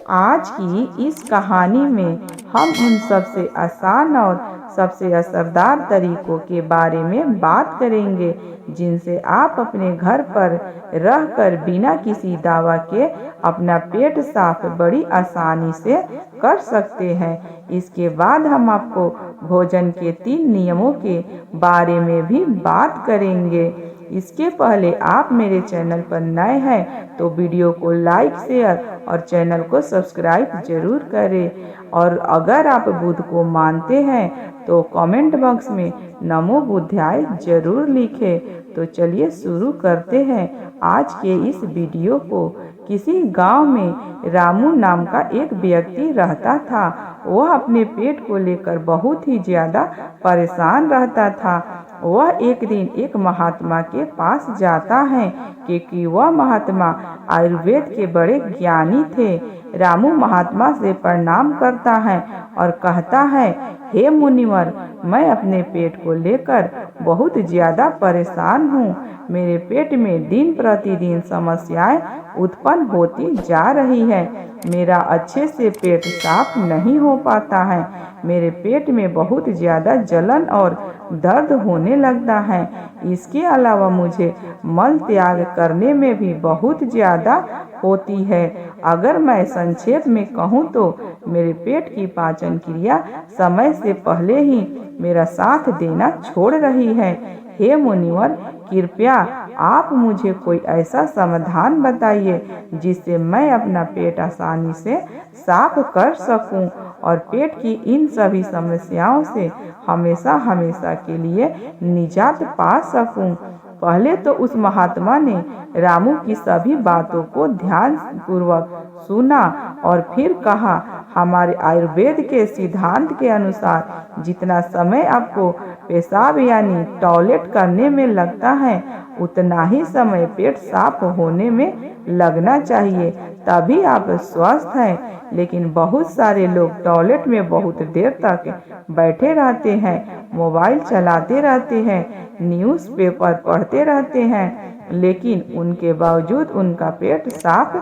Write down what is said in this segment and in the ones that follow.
आज की इस कहानी में हम उन सबसे आसान और सबसे असरदार तरीकों के बारे में बात करेंगे जिनसे आप अपने घर पर रहकर बिना किसी दवा के अपना पेट साफ बड़ी आसानी से कर सकते हैं। इसके बाद हम आपको भोजन के 3 नियमों के बारे में भी बात करेंगे। इसके पहले आप मेरे चैनल पर नए हैं तो वीडियो को लाइक शेयर और चैनल को सब्सक्राइब जरूर करें। और अगर आप बुद्ध को मानते हैं तो कमेंट बॉक्स में नमो बुद्धाय जरूर लिखें। तो चलिए शुरू करते हैं आज के इस वीडियो को। किसी गांव में रामू नाम का एक व्यक्ति रहता था। वह अपने पेट को लेकर बहुत ही ज्यादा परेशान रहता था। वह एक दिन एक महात्मा के पास जाता है क्योंकि वह महात्मा आयुर्वेद के बड़े ज्ञानी थे। रामू महात्मा से प्रणाम करता है और कहता है, हे मुनिवर, मैं अपने पेट को लेकर बहुत ज्यादा परेशान हूँ। मेरे पेट में दिन प्रतिदिन समस्याएं उत्पन्न होती जा रही है। मेरा अच्छे से पेट साफ नहीं हो पाता है। मेरे पेट में बहुत ज्यादा जलन और दर्द होने लगता है। इसके अलावा मुझे मल त्याग करने में भी बहुत ज्यादा होती है। अगर मैं संक्षेप में कहूँ तो मेरे पेट की पाचन क्रिया समय से पहले ही मेरा साथ देना छोड़ रही है। हे मुनिवर, कृपया आप मुझे कोई ऐसा समाधान बताइए जिससे मैं अपना पेट आसानी से साफ कर सकूं और पेट की इन सभी समस्याओं से हमेशा हमेशा के लिए निजात पा सकूं। पहले तो उस महात्मा ने रामू की सभी बातों को ध्यान पूर्वक सुना और फिर कहा, हमारे आयुर्वेद के सिद्धांत के अनुसार जितना समय आपको पेशाब यानी टॉयलेट करने में लगता है उतना ही समय पेट साफ होने में लगना चाहिए, तभी आप स्वस्थ हैं। लेकिन बहुत सारे लोग टॉयलेट में बहुत देर तक बैठे रहते हैं, मोबाइल चलाते रहते हैं, न्यूज़पेपर पढ़ते रहते हैं, लेकिन उनके बावजूद उनका पेट साफ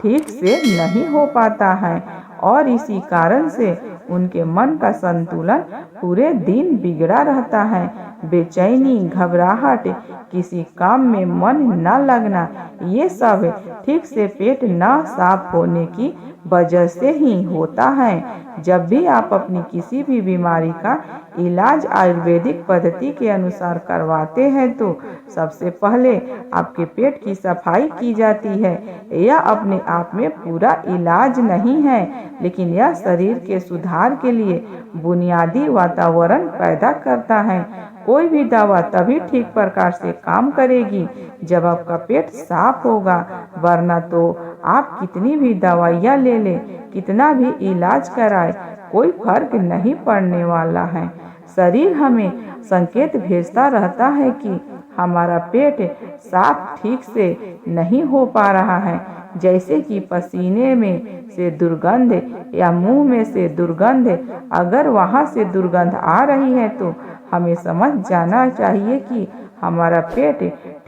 ठीक से नहीं हो पाता है और इसी कारण से उनके मन का संतुलन पूरे दिन बिगड़ा रहता है। बेचैनी, घबराहट, किसी काम में मन न लगना, ये सब ठीक से पेट न साफ होने की वजह से ही होता है। जब भी आप अपनी किसी भी बीमारी का इलाज आयुर्वेदिक पद्धति के अनुसार करवाते हैं तो सबसे पहले आपके पेट की सफाई की जाती है। यह अपने आप में पूरा इलाज नहीं है, लेकिन यह शरीर के सुधार के लिए बुनियादी वातावरण पैदा करता है। कोई भी दवा तभी ठीक प्रकार से काम करेगी जब आपका पेट साफ होगा, वरना तो आप कितनी भी दवाइयाँ ले लें, कितना भी इलाज कराए, कोई फर्क नहीं पड़ने वाला है। शरीर हमें संकेत भेजता रहता है कि हमारा पेट साफ ठीक से नहीं हो पा रहा है, जैसे कि पसीने में से दुर्गंध या मुंह में से दुर्गंध। अगर वहां से दुर्गंध आ रही है तो हमें समझ जाना चाहिए कि हमारा पेट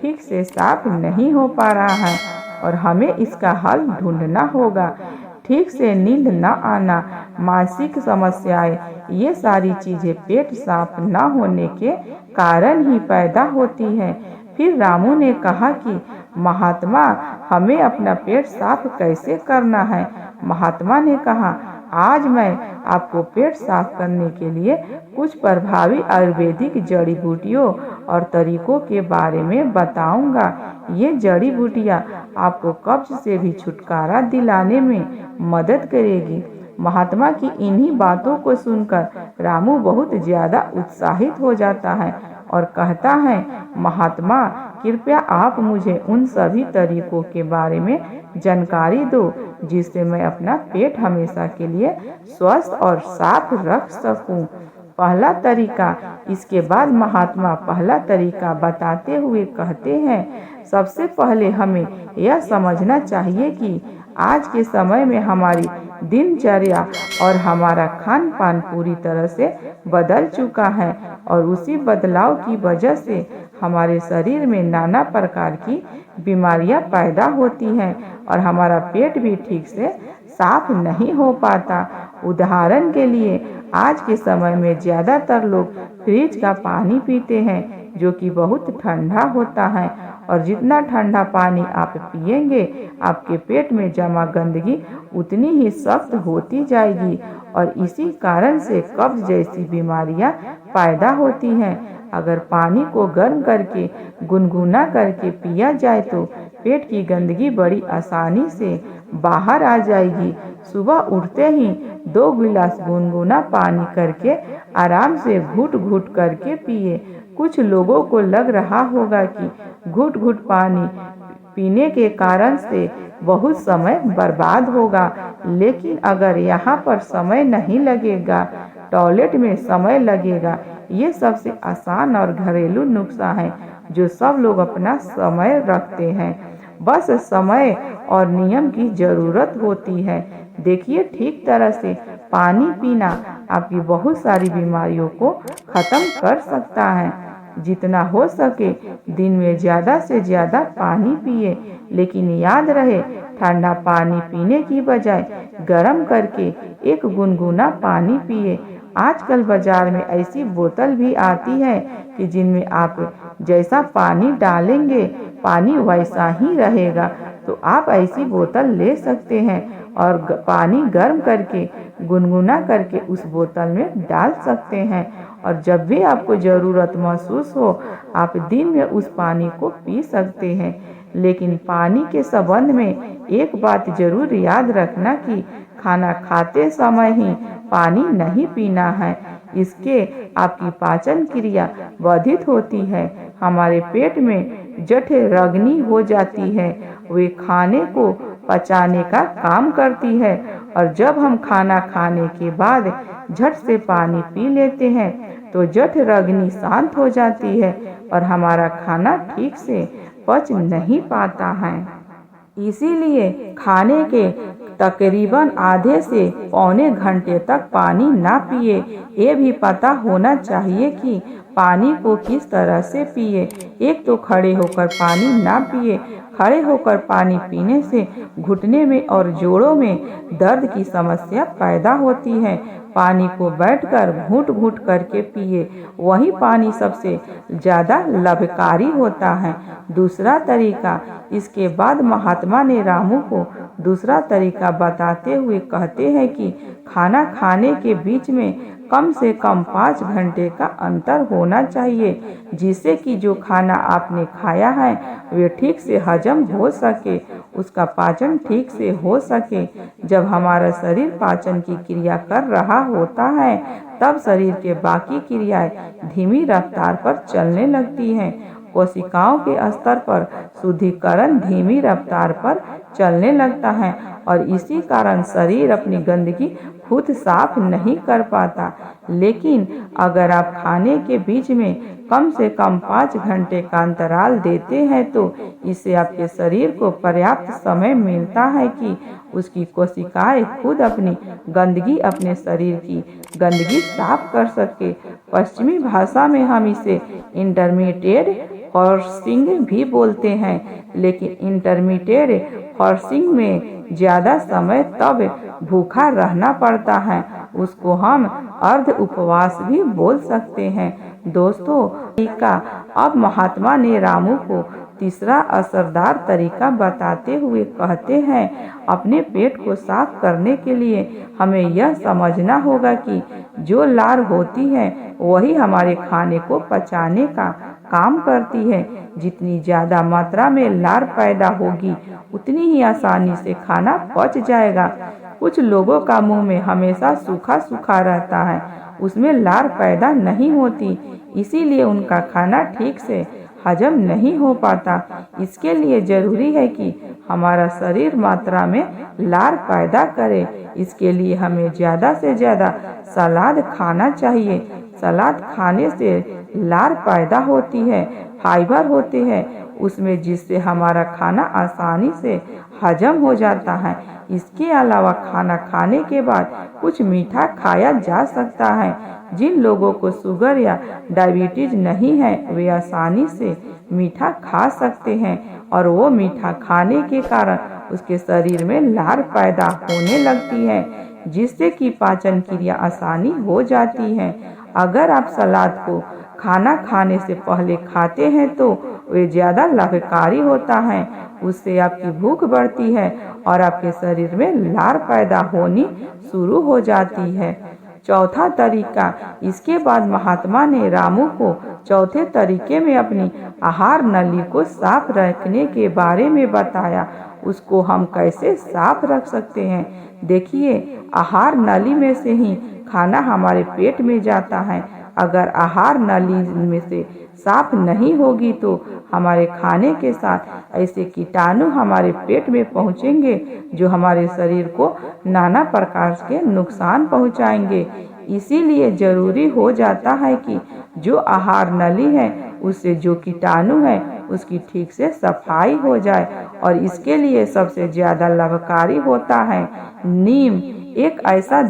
ठीक से साफ नहीं हो पा रहा है और हमें इसका हल ढूंढना होगा। ठीक से नींद न आना, मानसिक समस्याएं, ये सारी चीजें पेट साफ न होने के कारण ही पैदा होती हैं। फिर रामू ने कहा कि महात्मा, हमें अपना पेट साफ कैसे करना है? महात्मा ने कहा, आज मैं आपको पेट साफ करने के लिए कुछ प्रभावी आयुर्वेदिक जड़ी बूटियों और तरीकों के बारे में बताऊंगा। ये जड़ी बूटियां आपको कब्ज से भी छुटकारा दिलाने में मदद करेगी। महात्मा की इन्हीं बातों को सुनकर रामू बहुत ज्यादा उत्साहित हो जाता है और कहता है, महात्मा, कृपया आप मुझे उन सभी तरीकों के बारे में जानकारी दो जिससे मैं अपना पेट हमेशा के लिए स्वस्थ और साफ रख सकूं। पहला तरीका। इसके बाद महात्मा पहला तरीका बताते हुए कहते हैं, सबसे पहले हमें यह समझना चाहिए कि आज के समय में हमारी दिनचर्या और हमारा खान पान पूरी तरह से बदल चुका है और उसी बदलाव की वजह से हमारे शरीर में नाना प्रकार की बीमारियां पैदा होती हैं और हमारा पेट भी ठीक से साफ नहीं हो पाता। उदाहरण के लिए आज के समय में ज़्यादातर लोग फ्रिज का पानी पीते हैं, जो कि बहुत ठंडा होता है, और जितना ठंडा पानी आप पिएंगे आपके पेट में जमा गंदगी उतनी ही सख्त होती जाएगी, और इसी कारण से कब्ज जैसी बीमारियां पैदा होती हैं। अगर पानी को गर्म करके गुनगुना करके पिया जाए तो पेट की गंदगी बड़ी आसानी से बाहर आ जाएगी। सुबह उठते ही 2 गिलास गुनगुना पानी करके आराम से घुट घुट करके पिए। कुछ लोगों को लग रहा होगा कि घुट घुट पानी पीने के कारण से बहुत समय बर्बाद होगा, लेकिन अगर यहाँ पर समय नहीं लगेगा, टॉयलेट में समय लगेगा। ये सबसे आसान और घरेलू नुस्खा है जो सब लोग अपना समय रखते हैं। बस समय और नियम की ज़रूरत होती है। देखिए, ठीक तरह से पानी पीना आपकी बहुत सारी बीमारियों को ख़त्म कर सकता है। जितना हो सके दिन में ज़्यादा से ज़्यादा पानी पिए, लेकिन याद रहे ठंडा पानी पीने की बजाय गर्म करके एक गुनगुना पानी पिए। आजकल बाजार में ऐसी बोतल भी आती है कि जिनमें आप जैसा पानी डालेंगे पानी वैसा ही रहेगा, तो आप ऐसी बोतल ले सकते हैं और पानी गर्म करके गुनगुना करके उस बोतल में डाल सकते हैं, और जब भी आपको ज़रूरत महसूस हो आप दिन में उस पानी को पी सकते हैं। लेकिन पानी के संबंध में एक बात जरूर याद रखना कि खाना खाते समय ही पानी नहीं पीना है। इसके आपकी पाचन क्रिया बाधित होती है, हमारे पेट में जठराग्नि हो जाती है, वे खाने को पचाने का काम करती है, और जब हम खाना खाने के बाद झट से पानी पी लेते हैं तो जठराग्नि शांत हो जाती है और हमारा खाना ठीक से पच नहीं पाता है। इसीलिए खाने के तकरीबन आधे से पौने घंटे तक पानी ना पिए। ये भी पता होना चाहिए कि पानी को किस तरह से पिए। एक तो खड़े होकर पानी ना पिए। खड़े होकर पानी पीने से घुटने में और जोड़ों में दर्द की समस्या पैदा होती है। पानी को बैठकर घूंट घूंट करके पिए, वही पानी सबसे ज़्यादा लाभकारी होता है। दूसरा तरीका, इसके बाद महात्मा ने रामू को दूसरा तरीका बताते हुए कहते हैं कि खाना खाने के बीच में कम से कम 5 घंटे का अंतर होना चाहिए, जिससे कि जो खाना आपने खाया है वे ठीक से हजम हो सके, उसका पाचन ठीक से हो सके। जब हमारा शरीर पाचन की क्रिया कर रहा होता है तब शरीर के बाकी क्रियाएं धीमी रफ्तार पर चलने लगती हैं। कोशिकाओं के स्तर पर शुद्धिकरण धीमी रफ्तार पर चलने लगता है, और इसी कारण शरीर अपनी गंदगी खुद साफ नहीं कर पाता। लेकिन अगर आप खाने के बीच में कम से कम 5 घंटे का अंतराल देते हैं तो इससे आपके शरीर को पर्याप्त समय मिलता है कि उसकी कोशिकाएं खुद अपनी गंदगी, अपने शरीर की गंदगी साफ कर सके। पश्चिमी भाषा में हम इसे इंटरमीडिएट फास्टिंग भी बोलते हैं, लेकिन इंटरमीडिएट फास्टिंग में ज़्यादा समय तब भूखा रहना पड़ता है, उसको हम अर्ध उपवास भी बोल सकते हैं। दोस्तों, तरीका अब महात्मा ने रामू को तीसरा असरदार तरीका बताते हुए कहते हैं, अपने पेट को साफ करने के लिए हमें यह समझना होगा कि जो लार होती है वही हमारे खाने को पचाने का काम करती है। जितनी ज़्यादा मात्रा में लार पैदा होगी उतनी ही आसानी से खाना पच जाएगा। कुछ लोगों का मुंह में हमेशा सूखा सूखा रहता है, उसमें लार पैदा नहीं होती, इसीलिए उनका खाना ठीक से हजम नहीं हो पाता। इसके लिए जरूरी है कि हमारा शरीर मात्रा में लार पैदा करे। इसके लिए हमें ज़्यादा से ज़्यादा सलाद खाना चाहिए। सलाद खाने से लार पैदा होती है, फाइबर होते हैं उसमें, जिससे हमारा खाना आसानी से हजम हो जाता है। इसके अलावा खाना खाने के बाद कुछ मीठा खाया जा सकता है। जिन लोगों को शुगर या डायबिटीज नहीं है वे आसानी से मीठा खा सकते हैं और वो मीठा खाने के कारण उसके शरीर में लार पैदा होने लगती है, जिससे कि पाचन क्रिया आसानी हो जाती है। अगर आप सलाद को खाना खाने से पहले खाते हैं तो वे ज़्यादा लाभकारी होता है। उससे आपकी भूख बढ़ती है और आपके शरीर में लार पैदा होनी शुरू हो जाती है। चौथा तरीका, इसके बाद महात्मा ने रामू को चौथे तरीके में अपनी आहार नली को साफ रखने के बारे में बताया। उसको हम कैसे साफ रख सकते हैं? देखिए, आहार नली में से ही खाना हमारे पेट में जाता है। अगर आहार नली में से साफ नहीं होगी तो हमारे खाने के साथ ऐसे कीटाणु हमारे पेट में पहुंचेंगे जो हमारे शरीर को नाना प्रकार के नुकसान पहुंचाएंगे। इसीलिए जरूरी हो जाता है कि जो आहार नली है उससे जो कीटाणु है उसकी ठीक से सफाई हो जाए, और इसके लिए सबसे ज़्यादा लाभकारी होता है नीम। एक ऐसा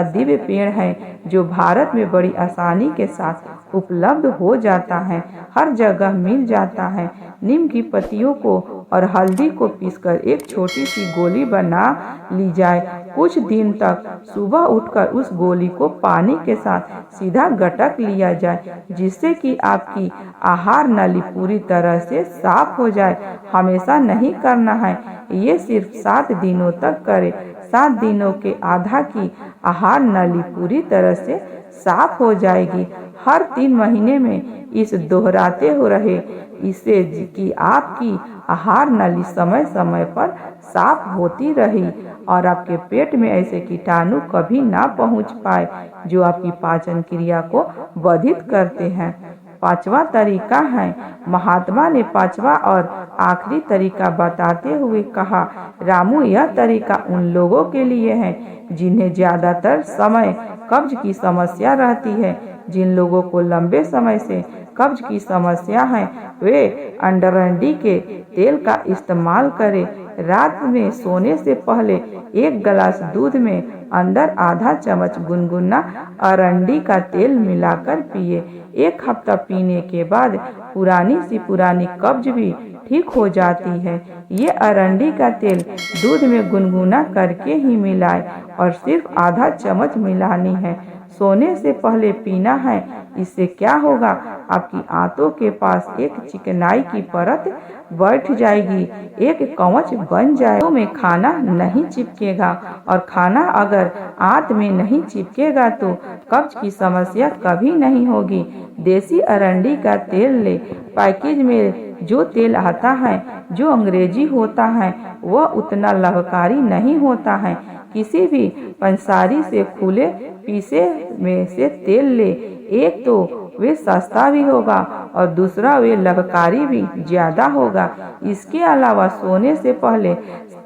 दिव्य पेड़ है जो भारत में बड़ी आसानी के साथ उपलब्ध हो जाता है, हर जगह मिल जाता है। नीम की पत्तियों को और हल्दी को पीसकर एक छोटी सी गोली बना ली जाए। कुछ दिन तक सुबह उठकर उस गोली को पानी के साथ सीधा गटक लिया जाए, जिससे कि आपकी आहार नली पूरी तरह से साफ हो जाए। हमेशा नहीं करना है, ये सिर्फ 7 दिनों तक करें। 7 दिनों के आधा की आहार नली पूरी तरह से साफ हो जाएगी। हर 3 महीने में इस दोहराते हो रहे, इससे कि आपकी आहार नली समय समय पर साफ होती रही और आपके पेट में ऐसे कीटाणु कभी ना पहुंच पाए जो आपकी पाचन क्रिया को बाधित करते हैं। 5वां तरीका है, महात्मा ने 5वां और आखिरी तरीका बताते हुए कहा, रामू, यह तरीका उन लोगों के लिए है जिन्हें ज्यादातर समय कब्ज की समस्या रहती है। जिन लोगों को लंबे समय से कब्ज की समस्या है वे अंडरंडी के तेल का इस्तेमाल करें। रात में सोने से पहले 1 गिलास दूध में अंदर आधा चम्मच गुनगुना अरंडी का तेल मिलाकर पिए। 1 हफ्ता पीने के बाद पुरानी कब्ज भी ठीक हो जाती है। ये अरंडी का तेल दूध में गुनगुना करके ही मिलाएं और सिर्फ आधा चम्मच मिलानी है। सोने से पहले पीना है। इससे क्या होगा, आपकी आंतों के पास एक चिकनाई की परत बैठ जाएगी, एक कवच बन जाए तो में खाना नहीं चिपकेगा, और खाना अगर आंत में नहीं चिपकेगा तो कब्ज की समस्या कभी नहीं होगी। देसी अरंडी का तेल ले। पैकेज में जो तेल आता है जो अंग्रेजी होता है वह उतना लाभकारी नहीं होता है। किसी भी पंसारी से खुले पीसे में से तेल ले। एक तो वे सस्ता भी होगा और दूसरा वे लाभकारी भी ज्यादा होगा। इसके अलावा सोने से पहले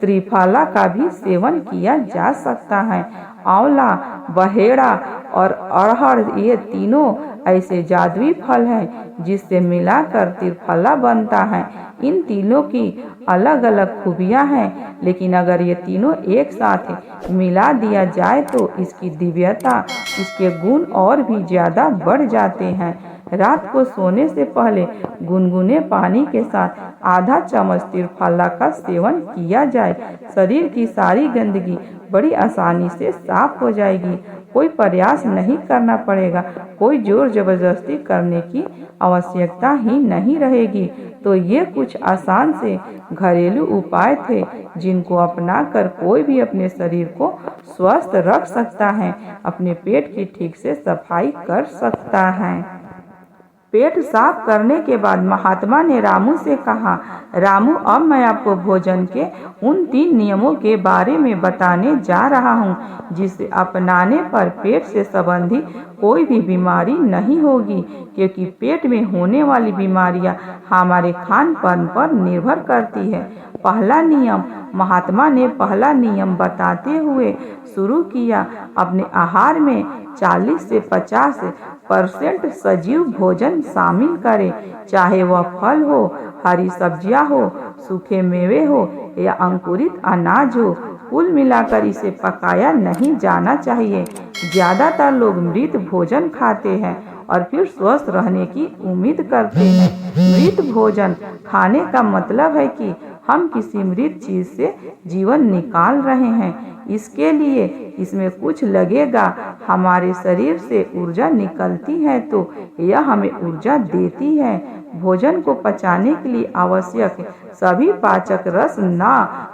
त्रिफला का भी सेवन किया जा सकता है। आंवला, बहेड़ा और अरहर, ये तीनों ऐसे जादुई फल हैं जिससे मिलाकर त्रिफला बनता है। इन तीनों की अलग अलग खूबियां हैं, लेकिन अगर ये तीनों एक साथ मिला दिया जाए तो इसकी दिव्यता, इसके गुण और भी ज्यादा बढ़ जाते हैं। रात को सोने से पहले गुनगुने पानी के साथ आधा चम्मच त्रिफला का सेवन किया जाए। शरीर की सारी गंदगी बड़ी आसानी से साफ हो जाएगी। कोई प्रयास नहीं करना पड़ेगा, कोई जोर जबरदस्ती करने की आवश्यकता ही नहीं रहेगी। तो ये कुछ आसान से घरेलू उपाय थे जिनको अपनाकर कोई भी अपने शरीर को स्वस्थ रख सकता है, अपने पेट की ठीक से सफाई कर सकता है। पेट साफ करने के बाद महात्मा ने रामू से कहा, रामू, अब मैं आपको भोजन के उन 3 नियमों के बारे में बताने जा रहा हूँ जिसे अपनाने पर पेट से संबंधित कोई भी बीमारी नहीं होगी, क्योंकि पेट में होने वाली बीमारियां हमारे खान पान पर निर्भर करती है। पहला नियम, महात्मा ने पहला नियम बताते हुए शुरू किया, अपने आहार में 40 से 50% सजीव भोजन शामिल करें, चाहे वह फल हो, हरी सब्जियां हो, सूखे मेवे हो या अंकुरित अनाज हो। कुल मिलाकर इसे पकाया नहीं जाना चाहिए। ज्यादातर लोग मृत भोजन खाते हैं और फिर स्वस्थ रहने की उम्मीद करते हैं। मृत भोजन खाने का मतलब है कि हम किसी मृत चीज से जीवन निकाल रहे हैं। इसके लिए इसमें कुछ लगेगा, हमारे शरीर से ऊर्जा निकलती है तो यह हमें ऊर्जा देती है। भोजन को पचाने के लिए आवश्यक सभी पाचक रस न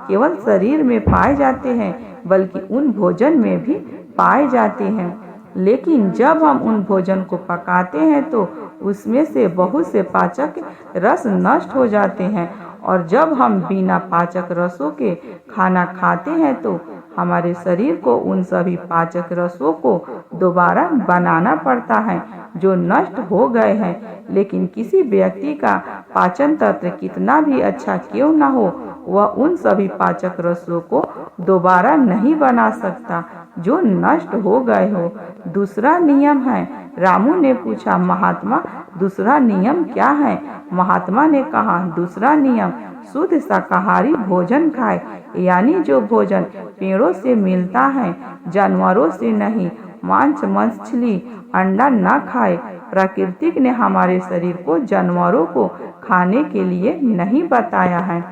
केवल शरीर में पाए जाते हैं, बल्कि उन भोजन में भी पाए जाते हैं। लेकिन जब हम उन भोजन को पकाते हैं तो उसमें से बहुत से पाचक रस नष्ट हो जाते हैं, और जब हम बिना पाचक रसों के खाना खाते हैं तो हमारे शरीर को उन सभी पाचक रसों को दोबारा बनाना पड़ता है जो नष्ट हो गए हैं। लेकिन किसी व्यक्ति का पाचन तंत्र कितना भी अच्छा क्यों न हो, वह उन सभी पाचक रसों को दोबारा नहीं बना सकता जो नष्ट हो गए हो। दूसरा नियम है, रामू ने पूछा, महात्मा दूसरा नियम क्या है? महात्मा ने कहा, दूसरा नियम शुद्ध शाकाहारी भोजन खाए, यानी जो भोजन पेड़ों से मिलता है, जानवरों से नहीं। मांस, मछली, अंडा न खाए। प्रकृति ने हमारे शरीर को जानवरों को खाने के लिए नहीं बताया है।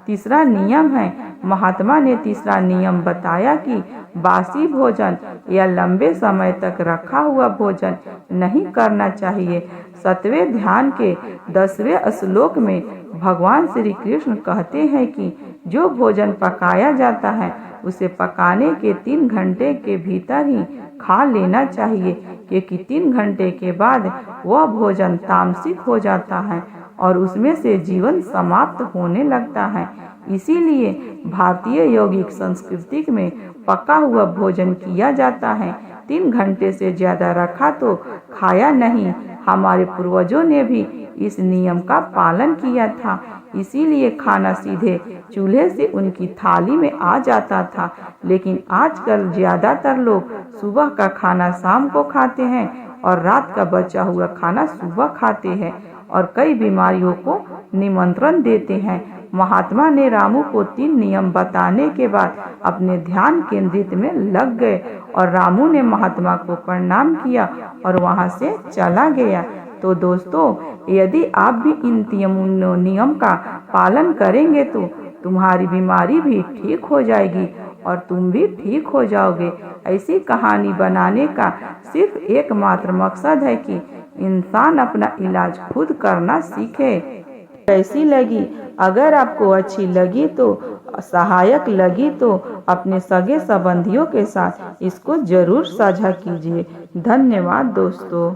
तीसरा नियम है, महात्मा ने तीसरा नियम बताया कि बासी भोजन या लंबे समय तक रखा हुआ भोजन नहीं करना चाहिए। 7वें ध्यान के 10वें श्लोक में भगवान श्री कृष्ण कहते हैं कि जो भोजन पकाया जाता है उसे पकाने के 3 घंटे के भीतर ही खा लेना चाहिए, क्योंकि 3 घंटे के बाद वह भोजन तामसिक हो जाता है और उसमें से जीवन समाप्त होने लगता है। इसीलिए भारतीय यौगिक संस्कृति में पका हुआ भोजन किया जाता है। 3 घंटे से ज्यादा रखा तो खाया नहीं। हमारे पूर्वजों ने भी इस नियम का पालन किया था, इसीलिए खाना सीधे चूल्हे से उनकी थाली में आ जाता था। लेकिन आजकल ज्यादातर लोग सुबह का खाना शाम को खाते हैं और रात का बचा हुआ खाना सुबह खाते हैं और कई बीमारियों को निमंत्रण देते हैं। महात्मा ने रामू को 3 नियम बताने के बाद अपने ध्यान केंद्रित में लग गए और रामू ने महात्मा को प्रणाम किया और वहां से चला गया। तो दोस्तों, यदि आप भी इन 3 नियम का पालन करेंगे तो तुम्हारी बीमारी भी ठीक हो जाएगी और तुम भी ठीक हो जाओगे। ऐसी कहानी बनाने का सिर्फ एकमात्र मकसद है कि इंसान अपना इलाज खुद करना सीखे। कैसी लगी? अगर आपको अच्छी लगी तो सहायक लगी तो अपने सगे संबंधियों के साथ इसको जरूर साझा कीजिए। धन्यवाद दोस्तों।